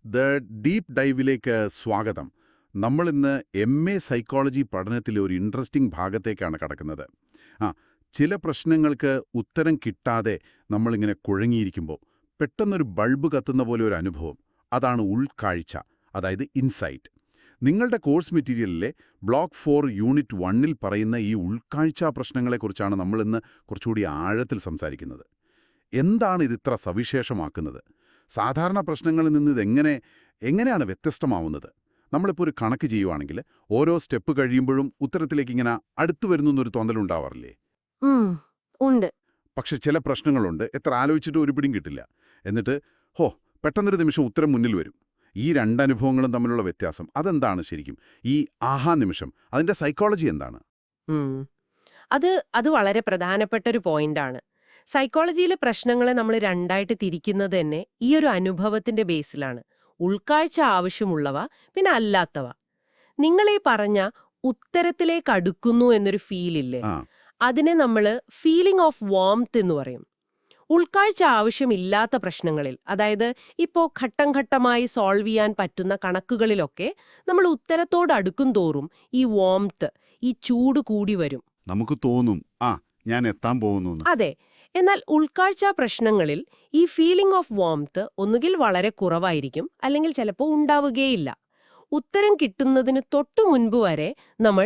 The deep ഡൈവിലേക്ക് സ്വാഗതം. നമ്മളിന്ന് MA psychology പഠനത്തിലെ ഒരു ഇൻട്രസ്റ്റിംഗ് ഭാഗത്തേക്കാണ് കടക്കുന്നത്. ചില പ്രശ്നങ്ങൾക്ക് ഉത്തരം കിട്ടാതെ നമ്മളിങ്ങനെ കുഴങ്ങിയിരിക്കുമ്പോൾ പെട്ടെന്നൊരു ബൾബ് കത്തുന്ന പോലെ ഒരു അനുഭവം, അതാണ് ഉൾക്കാഴ്ച, അതായത് ഇൻസൈറ്റ്. നിങ്ങളുടെ കോഴ്സ് മെറ്റീരിയലിലെ ബ്ലോക്ക് 4 യൂണിറ്റ് 1-ൽ പറയുന്ന ഈ ഉൾക്കാഴ്ചാ പ്രശ്നങ്ങളെക്കുറിച്ചാണ് നമ്മളിന്ന് കുറച്ചുകൂടി ആഴത്തിൽ സംസാരിക്കുന്നത്. എന്താണ് ഇതിത്ര സവിശേഷമാക്കുന്നത്? സാധാരണ പ്രശ്നങ്ങളിൽ നിന്ന് എങ്ങനെയാണ് വ്യത്യസ്തമാവുന്നത്? നമ്മളിപ്പോൾ ഒരു കണക്ക് ചെയ്യുവാണെങ്കിൽ ഓരോ സ്റ്റെപ്പ് കഴിയുമ്പോഴും ഉത്തരത്തിലേക്ക് ഇങ്ങനെ അടുത്തു വരുന്നൊരു തോന്നലുണ്ടാവാറില്ലേ? ഉണ്ട്. പക്ഷെ ചില പ്രശ്നങ്ങളുണ്ട്, എത്ര ആലോചിച്ചിട്ട് ഒരു പിടിയും കിട്ടില്ല. എന്നിട്ട് പെട്ടെന്നൊരു നിമിഷം ഉത്തരം മുന്നിൽ വരും. ഈ രണ്ടനുഭവങ്ങളും തമ്മിലുള്ള വ്യത്യാസം അതെന്താണ് ശരിക്കും? ഈ ആഹാ നിമിഷം, അതിന്റെ സൈക്കോളജി എന്താണ്? അത് വളരെ പ്രധാനപ്പെട്ട ഒരു പോയിന്റാണ്. സൈക്കോളജിയിലെ പ്രശ്നങ്ങളെ നമ്മൾ രണ്ടായിട്ട് തിരിക്കുന്നത് തന്നെ ഈ ഒരു അനുഭവത്തിന്റെ ബേസിലാണ്. ഉൾക്കാഴ്ച ആവശ്യമുള്ളവ, പിന്നെ അല്ലാത്തവ. നിങ്ങളീ പറഞ്ഞ ഉത്തരത്തിലേക്ക് അടുക്കുന്നു എന്നൊരു ഫീലില്ലേ, അതിനെ നമ്മൾ ഫീലിംഗ് ഓഫ് വാംത്ത് എന്ന് പറയും. ഉൾക്കാഴ്ച ആവശ്യമില്ലാത്ത പ്രശ്നങ്ങളിൽ, അതായത് ഇപ്പോൾ ഘട്ടം ഘട്ടമായി സോൾവ് ചെയ്യാൻ പറ്റുന്ന കണക്കുകളിലൊക്കെ നമ്മൾ ഉത്തരത്തോട് അടുക്കും തോറും ഈ വാംത്ത്, ഈ ചൂട് കൂടി വരും. നമുക്ക് തോന്നും ഞാൻ എത്താൻ പോകുന്നു. അതെ. എന്നാൽ ഉൾക്കാഴ്ചാ പ്രശ്നങ്ങളിൽ ഈ ഫീലിംഗ് ഓഫ് വാംത്ത് ഒന്നുകിൽ വളരെ കുറവായിരിക്കും, അല്ലെങ്കിൽ ചിലപ്പോൾ ഉണ്ടാവുകയില്ല. ഉത്തരം കിട്ടുന്നതിന് തൊട്ടു മുൻപ് വരെ നമ്മൾ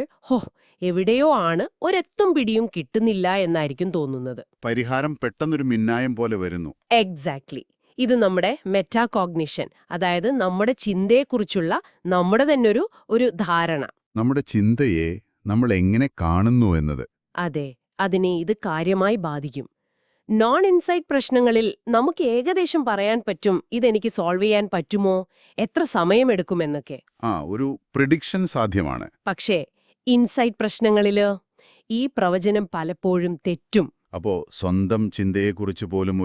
എവിടെയോ ആണ്, ഒരെത്തും പിടിയും കിട്ടുന്നില്ല എന്നായിരിക്കും തോന്നുന്നത്. പരിഹാരം പെട്ടെന്നൊരു മിന്നായം പോലെ വരുന്നു. എക്സാക്ട്ലി. ഇത് നമ്മുടെ മെറ്റാകോഗ്നിഷൻ, അതായത് നമ്മുടെ ചിന്തയെക്കുറിച്ചുള്ള നമ്മുടെ തന്നെ ഒരു ധാരണ. നമ്മുടെ ചിന്തയെ നമ്മൾ എങ്ങനെ കാണുന്നു എന്നത്. അതെ, അതിനെ ഇത് കാര്യമായി ബാധിക്കും. നോൺ ഇൻസൈറ്റ് പ്രശ്നങ്ങളിൽ നമുക്ക് ഏകദേശം പറയാൻ പറ്റും ഇതെനിക്ക് സോൾവ് ചെയ്യാൻ പറ്റുമോ, എത്ര സമയമെടുക്കുമെന്നൊക്കെ. ഒരു പ്രിഡിക്ഷൻ സാധ്യമാണ്. പക്ഷേ ഇൻസൈറ്റ് പ്രശ്നങ്ങളില് ഈ പ്രവചനം പലപ്പോഴും തെറ്റും. അപ്പോ സ്വന്തം ചിന്തയെക്കുറിച്ച് പോലും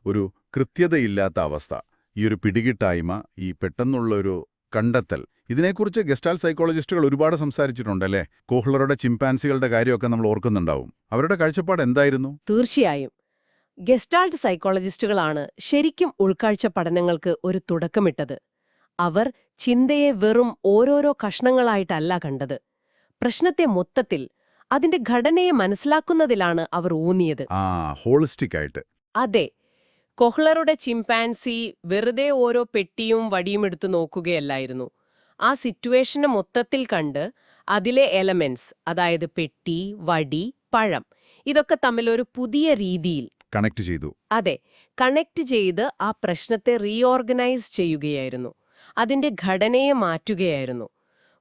ഒരു കൃത്യതയില്ലാത്ത അവസ്ഥ, ഈ ഒരു പിടികിട്ടായ്മ, ഈ പെട്ടെന്നുള്ളൊരു കണ്ടെത്തൽ, ഇതിനെക്കുറിച്ച് ഗസ്റ്റാൾട്ട് സൈക്കോളജിസ്റ്റുകൾ ഒരുപാട് സംസാരിച്ചിട്ടുണ്ടല്ലേ? കോഹ്ലറുടെ ചിമ്പാൻസികളുടെ കാര്യമൊക്കെ നമ്മൾ ഓർക്കുന്നുണ്ടാവും. അവരുടെ കാഴ്ചപ്പാട് എന്തായിരുന്നു? തീർച്ചയായും. ഗസ്റ്റാൾട്ട് സൈക്കോളജിസ്റ്റുകളാണ് ശരിക്കും ഉൾക്കാഴ്ച പഠനങ്ങൾക്ക് ഒരു തുടക്കമിട്ടത്. അവർ ചിന്തയെ വെറും ഓരോരോ കഷ്ണങ്ങളായിട്ടല്ല കണ്ടത്. പ്രശ്നത്തെ മൊത്തത്തിൽ, അതിന്റെ ഘടനയെ മനസ്സിലാക്കുന്നതിലാണ് അവർ ഊന്നിയത്. ഹോളിസ്റ്റിക് ആയിട്ട്. അതെ. കൊഹ്ലറുടെ ചിമ്പാൻസി വെറുതെ ഓരോ പെട്ടിയും വടിയും എടുത്തു നോക്കുകയല്ലായിരുന്നു. ആ സിറ്റുവേഷനെ മൊത്തത്തിൽ കണ്ട് അതിലെ എലമെന്റ്സ്, അതായത് പെട്ടി, വടി, പഴം, ഇതൊക്കെ തമ്മിലൊരു പുതിയ രീതിയിൽ കണക്ട് ചെയ്തു. അതെ, കണക്ട് ചെയ്ത് ആ പ്രശ്നത്തെ റീഓർഗനൈസ് ചെയ്യുകയായിരുന്നു. അതിന്റെ ഘടനയെ മാറ്റുകയായിരുന്നു.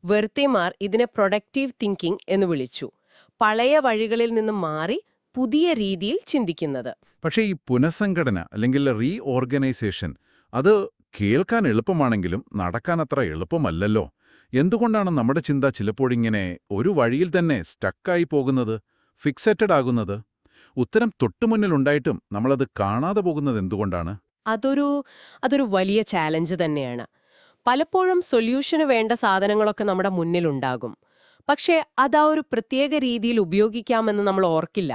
വെർത്തിമാർ ഇതിനെ പ്രൊഡക്റ്റീവ് തിങ്കിങ് എന്ന് വിളിച്ചു. പഴയ വഴികളിൽ നിന്ന് മാറി പുതിയ രീതിയിൽ ചിന്തിക്കുന്നത്. പക്ഷേ ഈ പുനഃസംഘടന അല്ലെങ്കിൽ റീഓർഗനൈസേഷൻ, അത് കേൾക്കാൻ എളുപ്പമാണെങ്കിലും നടക്കാൻ അത്ര എളുപ്പമല്ലല്ലോ. എന്തുകൊണ്ടാണ് നമ്മുടെ ചിന്ത ചിലപ്പോഴിങ്ങനെ ഒരു വഴിയിൽ തന്നെ സ്റ്റക്കായി പോകുന്നത്, ഫിക്സറ്റഡ് ആകുന്നത്? ഉത്തരം തൊട്ടുമുന്നിലുണ്ടായിട്ടും നമ്മളത് കാണാതെ പോകുന്നത് എന്തുകൊണ്ടാണ്? അതൊരു വലിയ ചാലഞ്ച് തന്നെയാണ്. പലപ്പോഴും സൊല്യൂഷന് വേണ്ട സാധനങ്ങളൊക്കെ നമ്മുടെ മുന്നിലുണ്ടാകും. പക്ഷേ അതാ ഒരു പ്രത്യേക രീതിയിൽ ഉപയോഗിക്കാമെന്ന് നമ്മൾ ഓർക്കില്ല.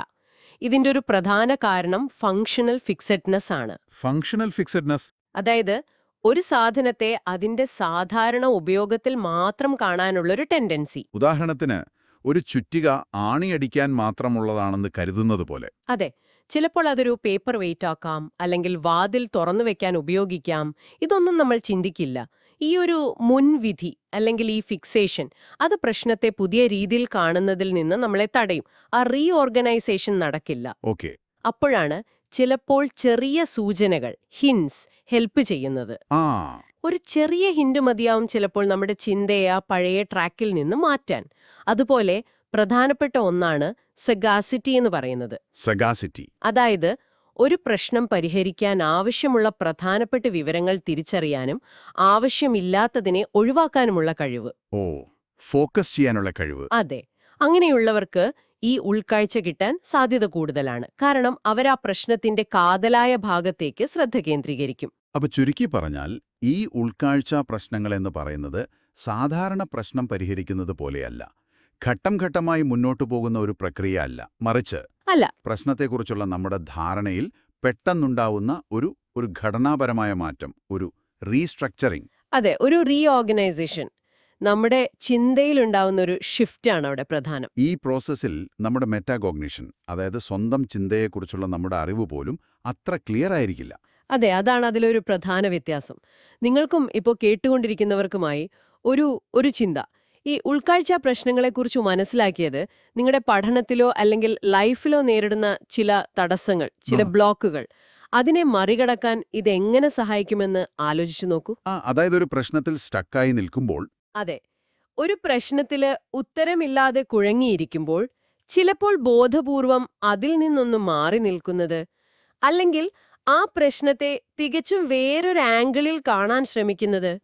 ഇതിന്റെ ഒരു പ്രധാന കാരണം ഫങ്ഷണൽ ഫിക്സഡ്നെസ് ആണ്. ഫങ്ഷണൽ ഫിക്സഡ്നെസ്, അതായത് ഒരു സാധനത്തെ അതിന്റെ സാധാരണ ഉപയോഗത്തിൽ മാത്രം കാണാനുള്ളൊരു ടെൻഡൻസി. ഉദാഹരണത്തിന് ഒരു ചുറ്റിക ആണിയടിക്കാൻ മാത്രമുള്ളതാണെന്ന് കരുതുന്നത് പോലെ. അതെ, ചിലപ്പോൾ അതൊരു പേപ്പർ വെയിറ്റ് ആക്കാം, അല്ലെങ്കിൽ വാതിൽ തുറന്നു വെക്കാൻ ഉപയോഗിക്കാം. ഇതൊന്നും നമ്മൾ ചിന്തിക്കില്ല. ഈ ഒരു മുൻവിധി അല്ലെങ്കിൽ ഈ ഫിക്സേഷൻ, അത് പ്രശ്നത്തെ പുതിയ രീതിയിൽ കാണുന്നതിൽ നിന്ന് നമ്മളെ തടയും. ആ റീഓർഗനൈസേഷൻ നടക്കില്ല. ഓക്കെ. അപ്പോഴാണ് ചിലപ്പോൾ ചെറിയ സൂചനകൾ, ഹിൻസ്, ഹെൽപ്പ് ചെയ്യുന്നത്. ഒരു ചെറിയ ഹിന്റ് മതിയാവും ചിലപ്പോൾ നമ്മുടെ ചിന്തയെ ആ പഴയ ട്രാക്കിൽ നിന്ന് മാറ്റാൻ. അതുപോലെ പ്രധാനപ്പെട്ട ഒന്നാണ് സഗാസിറ്റി എന്ന് പറയുന്നത്. സഗാസിറ്റി, അതായത് ഒരു പ്രശ്നം പരിഹരിക്കാൻ ആവശ്യമുള്ള പ്രധാനപ്പെട്ട വിവരങ്ങൾ തിരിച്ചറിയാനും ആവശ്യമില്ലാത്തതിനെ ഒഴിവാക്കാനുമുള്ള കഴിവ്. ഫോക്കസ് ചെയ്യാനുള്ള കഴിവ്. അതെ, അങ്ങനെയുള്ളവർക്ക് ഈ ഉൾക്കാഴ്ച കിട്ടാൻ സാധ്യത കൂടുതലാണ്. കാരണം അവരാ പ്രശ്നത്തിന്റെ കാതലായ ഭാഗത്തേക്ക് ശ്രദ്ധ കേന്ദ്രീകരിക്കും. അപ്പൊ ചുരുക്കി പറഞ്ഞാൽ, ഈ ഉൾക്കാഴ്ചാ പ്രശ്നങ്ങളെന്ന് പറയുന്നത് സാധാരണ പ്രശ്നം പരിഹരിക്കുന്നത് പോലെയല്ല, ഘട്ടം ഘട്ടമായി മുന്നോട്ടു പോകുന്ന ഒരു പ്രക്രിയ അല്ല, മറിച്ച് പ്രശ്നത്തെക്കുറിച്ചുള്ള നമ്മുടെ ധാരണയിൽ പെട്ടെന്നുണ്ടാവുന്ന ഒരു ഘടനാപരമായ മാറ്റം, ഒരു റീസ്ട്രക്ചറിങ്. അതെ, ഒരു റീഓർഗനൈസേഷൻ. നമ്മുടെ ചിന്തയിലുണ്ടാവുന്ന ഒരു ഷിഫ്റ്റാണ് അവിടെ പ്രധാനം. ഈ പ്രോസസ്സിൽ നമ്മുടെ മെറ്റാകോഗ്നിഷൻ, അതായത് സ്വന്തം ചിന്തയെക്കുറിച്ചുള്ള നമ്മുടെ അറിവ് പോലും അത്ര ക്ലിയർ ആയിരിക്കില്ല. അതെ, അതാണ് അതിലൊരു പ്രധാന വ്യത്യാസം. നിങ്ങൾക്കും ഇപ്പോൾ കേട്ടുകൊണ്ടിരിക്കുന്നവർക്കുമായി ഒരു ചിന്ത. ഈ ഉൾക്കാഴ്ച പ്രശ്നങ്ങളെക്കുറിച്ച് മനസ്സിലാക്കിയത് നിങ്ങളുടെ പഠനത്തിലോ അല്ലെങ്കിൽ ലൈഫിലോ നേരിടുന്ന ചില തടസ്സങ്ങൾ, ചില ബ്ലോക്കുകൾ, അതിനെ മറികടക്കാൻ ഇതെങ്ങനെ സഹായിക്കുമെന്ന് ആലോചിച്ചു നോക്കൂ. അതായത് ഒരു പ്രശ്നത്തിൽ സ്റ്റക്കായി നിൽക്കുമ്പോൾ അതെ, ഒരു പ്രശ്നത്തില് ഉത്തരമില്ലാതെ കുഴങ്ങിയിരിക്കുമ്പോൾ ചിലപ്പോൾ ബോധപൂർവം അതിൽ നിന്നൊന്ന് മാറി നിൽക്കുന്നത്, അല്ലെങ്കിൽ ആ പ്രശ്നത്തെ തികച്ചും വേറൊരു ആംഗിളിൽ കാണാൻ ശ്രമിക്കുന്നത്.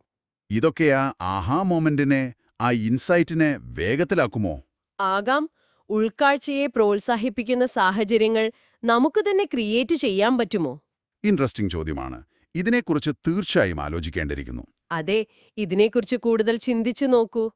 ഇതൊക്കെ ആ ആഹാ മൊമെന്റിനെ, ആ ഇൻസൈറ്റിനെ വേഗത്തിലാക്കുമോ? ആകാം. ഉൾക്കാഴ്ചയെ പ്രോത്സാഹിപ്പിക്കുന്ന സാഹചര്യങ്ങൾ നമുക്ക് തന്നെ ക്രിയേറ്റ് ചെയ്യാൻ പറ്റുമോ? ഇൻട്രസ്റ്റിംഗ് ചോദ്യമാണ്. ഇതിനെക്കുറിച്ച് തീർച്ചയായും ആലോചിക്കേണ്ടിയിരിക്കുന്നു. അതെ, ഇതിനെക്കുറിച്ച് കൂടുതൽ ചിന്തിച്ചു നോക്കൂ.